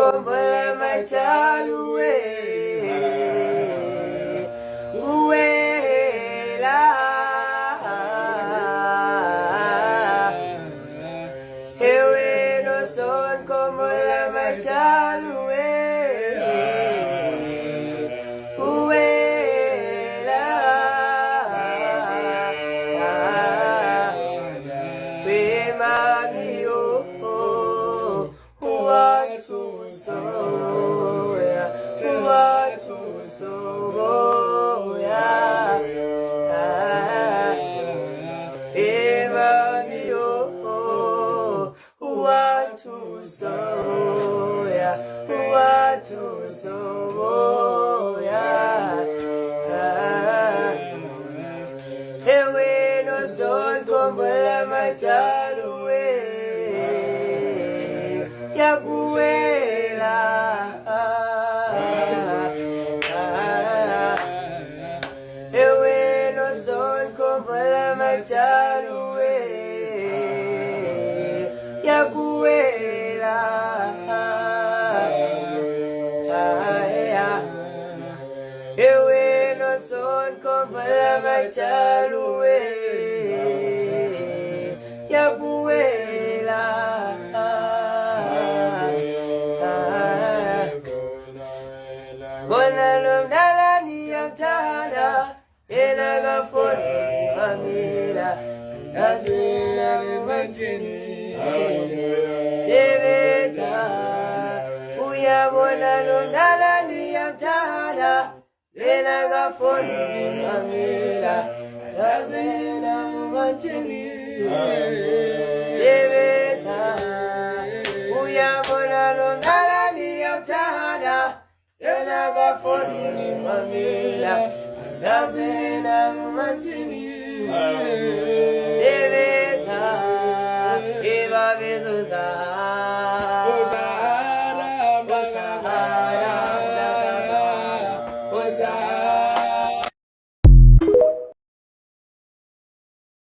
kombala machaluwe uwela ewe no son kombala machaluwe uwela we mami watu soya eva mio watu soya ewe no son kombala machaluwe yakuwela ewe no son kombala machaluwe yakuwela ewe no son kombala machaluwe yakuwela Bonalo mdala ni ya mtana ena gafoni mamila nazina mimachini sebeta uya bonalo mdala ni ya mtana ena gafoni mamila nazina mimachini sebeta uya bonalo mdala ni ya mtana Yana gafoni mamila Lazena machini Sebeta Eva bezuza